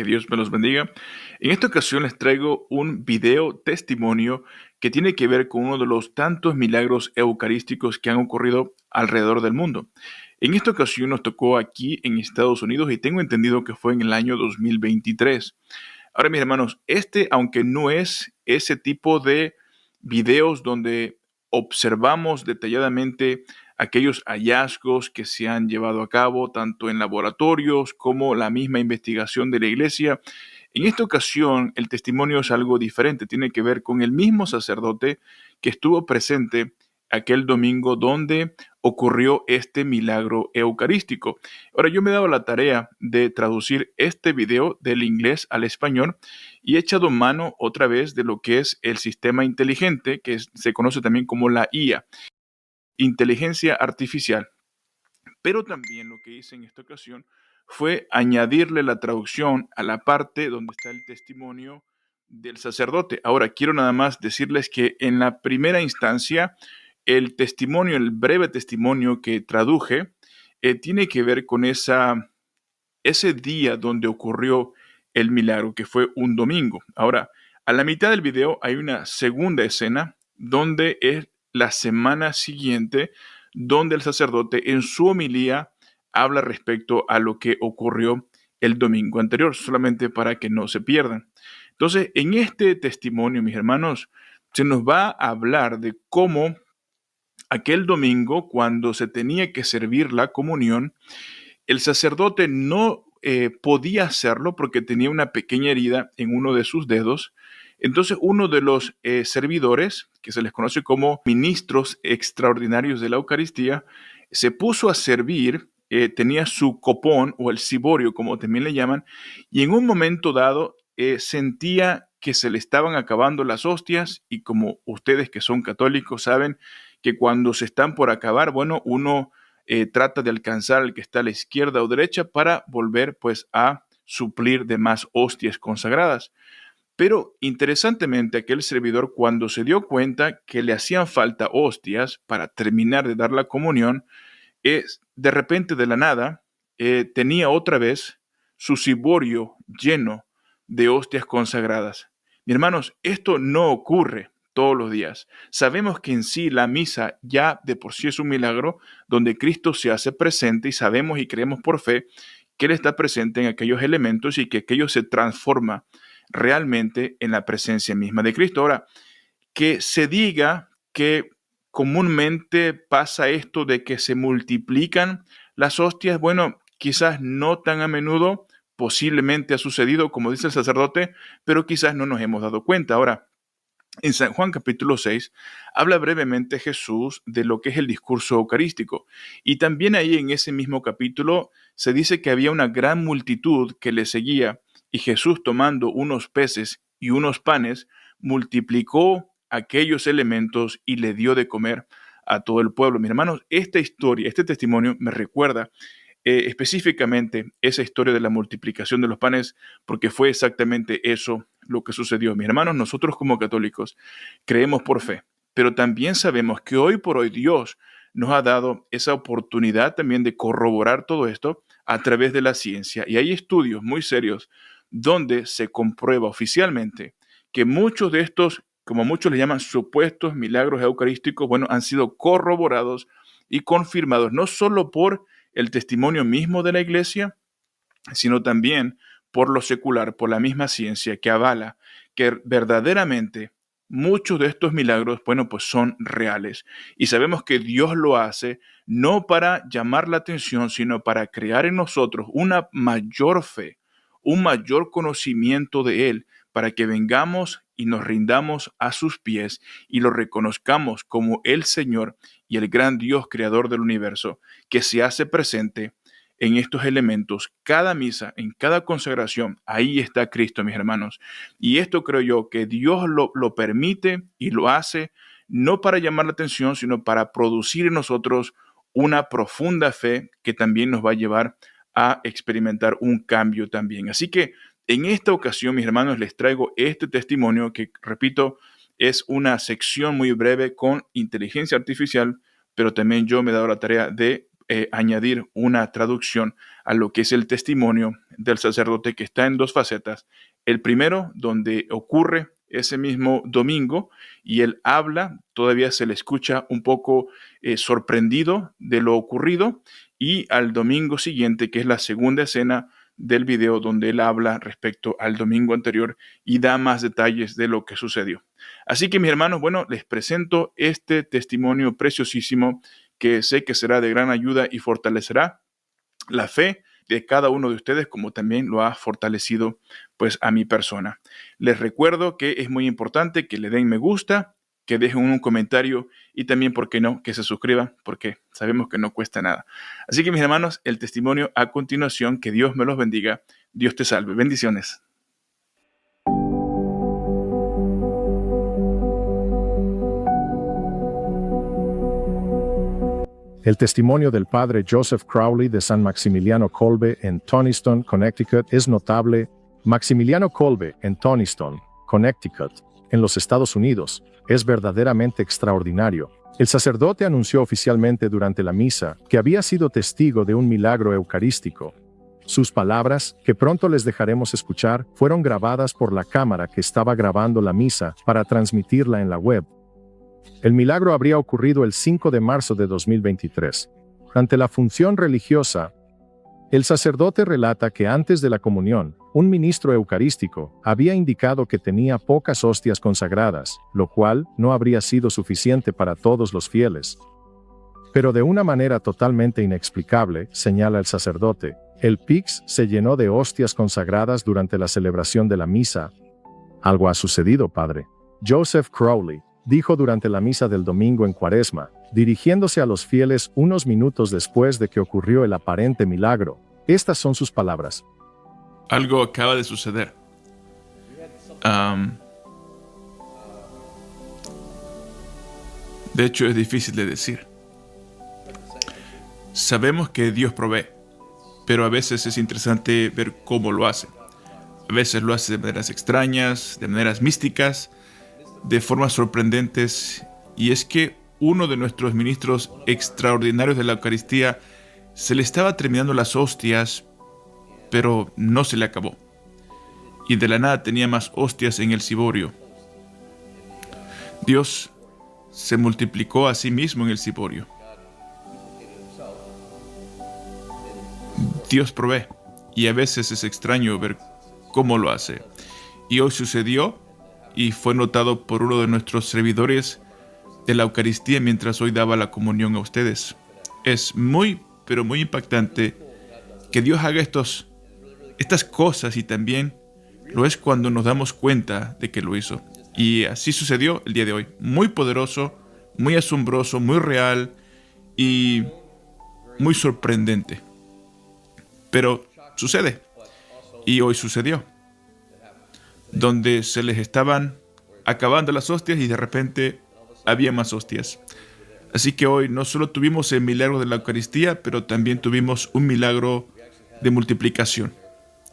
Que Dios me los bendiga. En esta ocasión les traigo un video testimonio que tiene que ver con uno de los tantos milagros eucarísticos que han ocurrido alrededor del mundo. En esta ocasión nos tocó aquí en Estados Unidos y tengo entendido que fue en el año 2023. Ahora, mis hermanos, aunque no es ese tipo de videos donde observamos detalladamente aquellos hallazgos que se han llevado a cabo tanto en laboratorios como la misma investigación de la iglesia. En esta ocasión, el testimonio es algo diferente, tiene que ver con el mismo sacerdote que estuvo presente aquel domingo donde ocurrió este milagro eucarístico. Ahora, yo me he dado la tarea de traducir este video del inglés al español y he echado mano otra vez de lo que es el sistema inteligente, que se conoce también como la IA, inteligencia artificial. Pero también lo que hice en esta ocasión fue añadirle la traducción a la parte donde está el testimonio del sacerdote. Ahora, quiero nada más decirles que en la primera instancia, el testimonio, el breve testimonio que traduje, tiene que ver con ese día donde ocurrió el milagro, que fue un domingo. Ahora, a la mitad del video hay una segunda escena donde es la semana siguiente, donde el sacerdote en su homilía habla respecto a lo que ocurrió el domingo anterior, solamente para que no se pierdan. Entonces, en este testimonio, mis hermanos, se nos va a hablar de cómo aquel domingo, cuando se tenía que servir la comunión, el sacerdote no podía hacerlo porque tenía una pequeña herida en uno de sus dedos. Entonces uno de los servidores, que se les conoce como ministros extraordinarios de la Eucaristía, se puso a servir, tenía su copón o el ciborio, como también le llaman, y en un momento dado sentía que se le estaban acabando las hostias, y como ustedes que son católicos saben que cuando se están por acabar, bueno, uno trata de alcanzar al que está a la izquierda o derecha para volver pues a suplir de más hostias consagradas. Pero interesantemente, aquel servidor, cuando se dio cuenta que le hacían falta hostias para terminar de dar la comunión, de repente, de la nada, tenía otra vez su ciborio lleno de hostias consagradas. Mis hermanos, esto no ocurre todos los días. Sabemos que en sí la misa ya de por sí es un milagro donde Cristo se hace presente y sabemos y creemos por fe que Él está presente en aquellos elementos y que aquello se transforma realmente en la presencia misma de Cristo. Ahora, que se diga que comúnmente pasa esto de que se multiplican las hostias, bueno, quizás no tan a menudo, posiblemente ha sucedido, como dice el sacerdote, pero quizás no nos hemos dado cuenta. Ahora, en San Juan capítulo 6 habla brevemente Jesús de lo que es el discurso eucarístico. Y también ahí en ese mismo capítulo se dice que había una gran multitud que le seguía y Jesús, tomando unos peces y unos panes, multiplicó aquellos elementos y le dio de comer a todo el pueblo. Mis hermanos, esta historia, este testimonio me recuerda específicamente esa historia de la multiplicación de los panes, porque fue exactamente eso lo que sucedió. Mis hermanos, nosotros como católicos creemos por fe, pero también sabemos que hoy por hoy Dios nos ha dado esa oportunidad también de corroborar todo esto a través de la ciencia. Y hay estudios muy serios donde se comprueba oficialmente que muchos de estos, como muchos le llaman, supuestos milagros eucarísticos, bueno, han sido corroborados y confirmados no solo por el testimonio mismo de la iglesia, sino también por lo secular, por la misma ciencia que avala que verdaderamente muchos de estos milagros, bueno, pues son reales. Y sabemos que Dios lo hace no para llamar la atención, sino para crear en nosotros una mayor fe, un mayor conocimiento de Él, para que vengamos y nos rindamos a sus pies y lo reconozcamos como el Señor y el gran Dios creador del universo, que se hace presente en estos elementos, cada misa, en cada consagración, ahí está Cristo, mis hermanos. Y esto creo yo que Dios lo permite y lo hace no para llamar la atención, sino para producir en nosotros una profunda fe que también nos va a llevar a experimentar un cambio también. Así que en esta ocasión, mis hermanos, les traigo este testimonio que, repito, es una sección muy breve con inteligencia artificial, pero también yo me he dado la tarea de añadir una traducción a lo que es el testimonio del sacerdote, que está en dos facetas. El primero, donde ocurre ese mismo domingo y él habla, todavía se le escucha un poco sorprendido de lo ocurrido, y al domingo siguiente, que es la segunda escena del video, donde él habla respecto al domingo anterior y da más detalles de lo que sucedió. Así que, mis hermanos, bueno, les presento este testimonio preciosísimo que sé que será de gran ayuda y fortalecerá la fe de cada uno de ustedes, como también lo ha fortalecido pues a mi persona. Les recuerdo que es muy importante que le den me gusta, que dejen un comentario y también, ¿por qué no?, que se suscriban, porque sabemos que no cuesta nada. Así que, mis hermanos, el testimonio a continuación, que Dios me los bendiga, Dios te salve. Bendiciones. El testimonio del padre Joseph Crowley de San Maximiliano Kolbe en Toniston, Connecticut, es notable. Maximiliano Kolbe en Toniston, Connecticut, en los Estados Unidos, es verdaderamente extraordinario. El sacerdote anunció oficialmente durante la misa que había sido testigo de un milagro eucarístico. Sus palabras, que pronto les dejaremos escuchar, fueron grabadas por la cámara que estaba grabando la misa para transmitirla en la web. El milagro habría ocurrido el 5 de marzo de 2023. Ante la función religiosa, el sacerdote relata que antes de la comunión, un ministro eucarístico había indicado que tenía pocas hostias consagradas, lo cual no habría sido suficiente para todos los fieles. Pero de una manera totalmente inexplicable, señala el sacerdote, el PIX se llenó de hostias consagradas durante la celebración de la misa. Algo ha sucedido, padre. Joseph Crowley dijo durante la misa del domingo en Cuaresma, dirigiéndose a los fieles unos minutos después de que ocurrió el aparente milagro. Estas son sus palabras. Algo acaba de suceder. De hecho, es difícil de decir. Sabemos que Dios provee, pero a veces es interesante ver cómo lo hace. A veces lo hace de maneras extrañas, de maneras místicas, de formas sorprendentes, y es que uno de nuestros ministros extraordinarios de la Eucaristía se le estaba terminando las hostias, pero no se le acabó, y de la nada tenía más hostias en el ciborio. Dios se multiplicó a sí mismo en el ciborio. Dios provee, y a veces es extraño ver cómo lo hace. Y hoy sucedió, y fue notado por uno de nuestros servidores de la Eucaristía mientras hoy daba la comunión a ustedes. Es muy, pero muy impactante que Dios haga estas cosas, y también lo es cuando nos damos cuenta de que lo hizo. Y así sucedió el día de hoy. Muy poderoso, muy asombroso, muy real y muy sorprendente. Pero sucede, y hoy sucedió, donde se les estaban acabando las hostias y de repente había más hostias. Así que hoy no solo tuvimos el milagro de la Eucaristía, pero también tuvimos un milagro de multiplicación.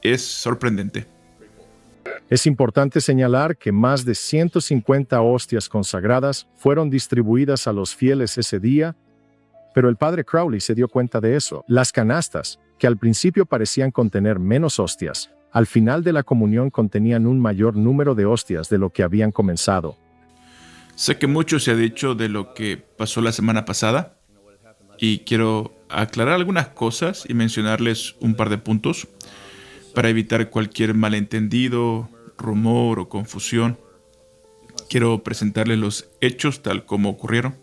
Es sorprendente. Es importante señalar que más de 150 hostias consagradas fueron distribuidas a los fieles ese día, pero el padre Crowley se dio cuenta de eso. Las canastas, que al principio parecían contener menos hostias, al final de la comunión contenían un mayor número de hostias de lo que habían comenzado. Sé que mucho se ha dicho de lo que pasó la semana pasada, y quiero aclarar algunas cosas y mencionarles un par de puntos para evitar cualquier malentendido, rumor o confusión. Quiero presentarles los hechos tal como ocurrieron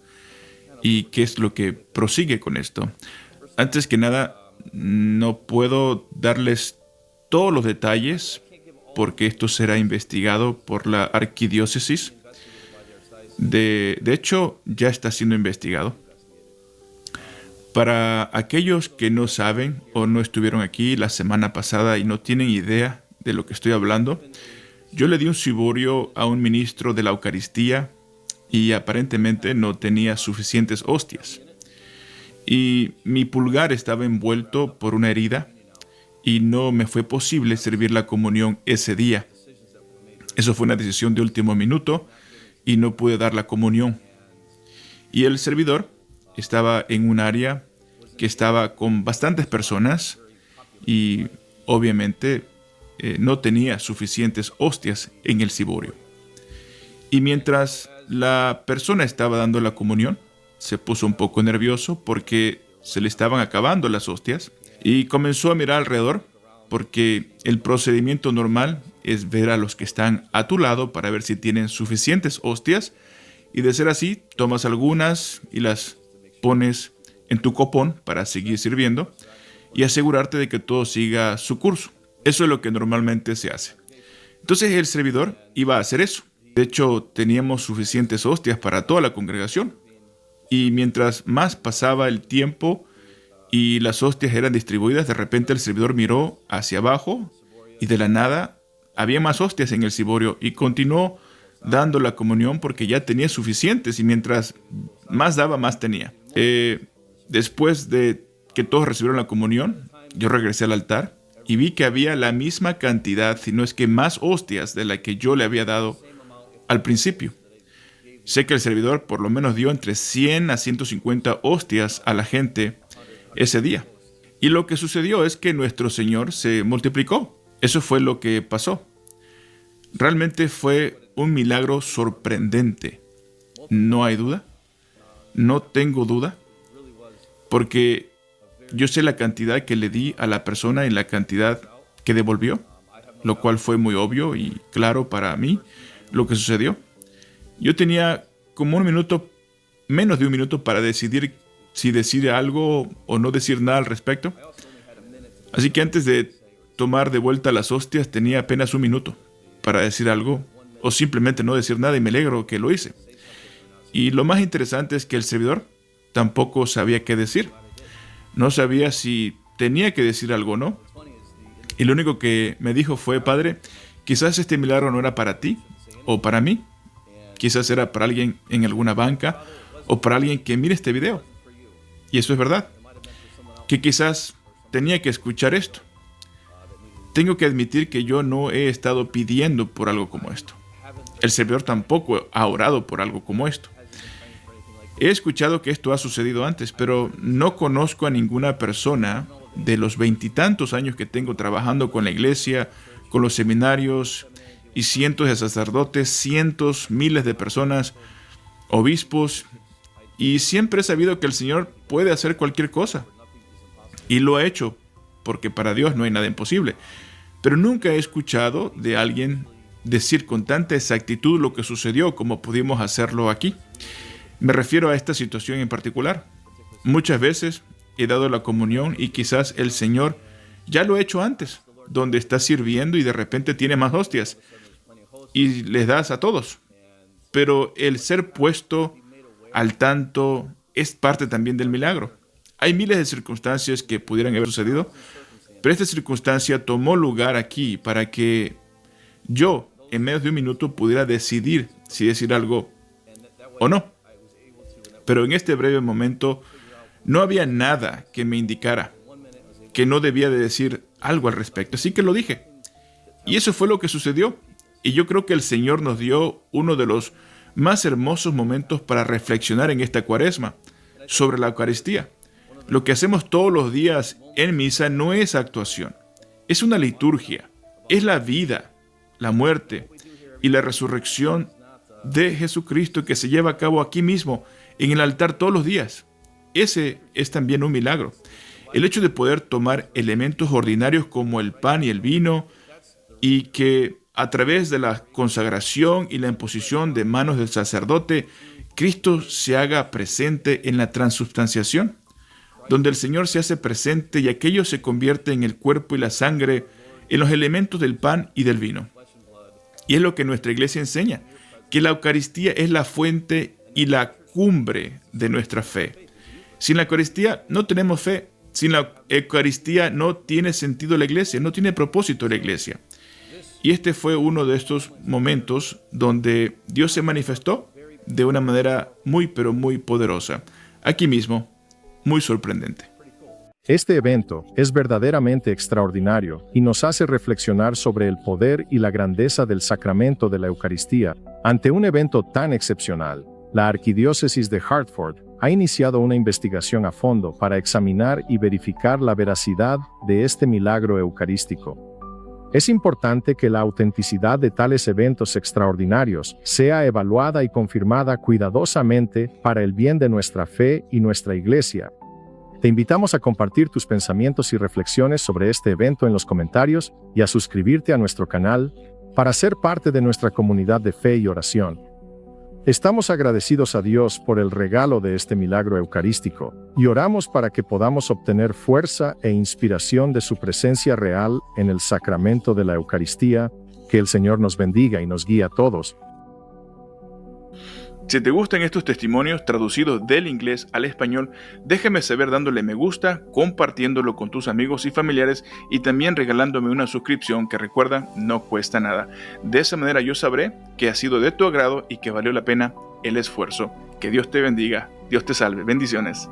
y qué es lo que prosigue con esto. Antes que nada, no puedo darles todos los detalles porque esto será investigado por la arquidiócesis. De hecho, ya está siendo investigado. Para aquellos que no saben o no estuvieron aquí la semana pasada y no tienen idea de lo que estoy hablando, yo le di un ciborio a un ministro de la Eucaristía y aparentemente no tenía suficientes hostias. Y mi pulgar estaba envuelto por una herida y no me fue posible servir la comunión ese día. Eso fue una decisión de último minuto y no pude dar la comunión. Y el servidor estaba en un área que estaba con bastantes personas y obviamente no tenía suficientes hostias en el ciborio. Y mientras la persona estaba dando la comunión, se puso un poco nervioso porque se le estaban acabando las hostias y comenzó a mirar alrededor porque el procedimiento normal es ver a los que están a tu lado para ver si tienen suficientes hostias y de ser así, tomas algunas y las pones en tu copón para seguir sirviendo y asegurarte de que todo siga su curso. Eso es lo que normalmente se hace. Entonces el servidor iba a hacer eso. De hecho, teníamos suficientes hostias para toda la congregación. Y mientras más pasaba el tiempo y las hostias eran distribuidas, de repente el servidor miró hacia abajo y de la nada había más hostias en el ciborio y continuó dando la comunión porque ya tenía suficientes y mientras más daba, más tenía. Después de que todos recibieron la comunión, yo regresé al altar y vi que había la misma cantidad, si no es que más hostias de la que yo le había dado al principio. Sé que el servidor por lo menos dio entre 100 a 150 hostias a la gente ese día. Y lo que sucedió es que nuestro Señor se multiplicó. Eso fue lo que pasó. Realmente fue un milagro sorprendente. No hay duda. No tengo duda. Porque yo sé la cantidad que le di a la persona y la cantidad que devolvió. Lo cual fue muy obvio y claro para mí lo que sucedió. Yo tenía como un minuto, menos de un minuto para decidir si decir algo o no decir nada al respecto. Así que antes de tomar de vuelta las hostias tenía apenas un minuto para decir algo o simplemente no decir nada y me alegro que lo hice. Y lo más interesante es que el servidor tampoco sabía qué decir. No sabía si tenía que decir algo o no. Y lo único que me dijo fue: Padre, quizás este milagro no era para ti o para mí. Quizás era para alguien en alguna banca o para alguien que mire este video. Y eso es verdad. Que quizás tenía que escuchar esto. Tengo que admitir que yo no he estado pidiendo por algo como esto. El servidor tampoco ha orado por algo como esto. He escuchado que esto ha sucedido antes, pero no conozco a ninguna persona de los 20 y tantos años que tengo trabajando con la iglesia, con los seminarios y cientos de sacerdotes, cientos, miles de personas, obispos, y siempre he sabido que el Señor puede hacer cualquier cosa. Y lo ha hecho, porque para Dios no hay nada imposible. Pero nunca he escuchado de alguien decir con tanta exactitud lo que sucedió como pudimos hacerlo aquí. Me refiero a esta situación en particular. Muchas veces he dado la comunión y quizás el Señor ya lo ha hecho antes, donde está sirviendo y de repente tiene más hostias y les das a todos. Pero el ser puesto al tanto es parte también del milagro. Hay miles de circunstancias que pudieran haber sucedido, pero esta circunstancia tomó lugar aquí para que yo, en menos de un minuto, pudiera decidir si decir algo o no. Pero en este breve momento no había nada que me indicara que no debía de decir algo al respecto, así que lo dije. Y eso fue lo que sucedió. Y yo creo que el Señor nos dio uno de los más hermosos momentos para reflexionar en esta Cuaresma sobre la Eucaristía. Lo que hacemos todos los días en misa no es actuación, es una liturgia, es la vida, la muerte y la resurrección de Jesucristo que se lleva a cabo aquí mismo en el altar todos los días. Ese es también un milagro. El hecho de poder tomar elementos ordinarios como el pan y el vino y que a través de la consagración y la imposición de manos del sacerdote, Cristo se haga presente en la transubstanciación, donde el Señor se hace presente y aquello se convierte en el cuerpo y la sangre, en los elementos del pan y del vino. Y es lo que nuestra iglesia enseña, que la Eucaristía es la fuente y la cumbre de nuestra fe. Sin la Eucaristía no tenemos fe. Sin la Eucaristía no tiene sentido la iglesia, no tiene propósito la iglesia. Y este fue uno de estos momentos donde Dios se manifestó de una manera muy, pero muy poderosa. Aquí mismo, muy sorprendente. Este evento es verdaderamente extraordinario y nos hace reflexionar sobre el poder y la grandeza del sacramento de la Eucaristía. Ante un evento tan excepcional, la Arquidiócesis de Hartford ha iniciado una investigación a fondo para examinar y verificar la veracidad de este milagro eucarístico. Es importante que la autenticidad de tales eventos extraordinarios sea evaluada y confirmada cuidadosamente para el bien de nuestra fe y nuestra Iglesia. Te invitamos a compartir tus pensamientos y reflexiones sobre este evento en los comentarios y a suscribirte a nuestro canal para ser parte de nuestra comunidad de fe y oración. Estamos agradecidos a Dios por el regalo de este milagro eucarístico y oramos para que podamos obtener fuerza e inspiración de su presencia real en el sacramento de la Eucaristía. Que el Señor nos bendiga y nos guíe a todos. Si te gustan estos testimonios traducidos del inglés al español, déjame saber dándole me gusta, compartiéndolo con tus amigos y familiares y también regalándome una suscripción que, recuerda, no cuesta nada. De esa manera yo sabré que ha sido de tu agrado y que valió la pena el esfuerzo. Que Dios te bendiga, Dios te salve. Bendiciones.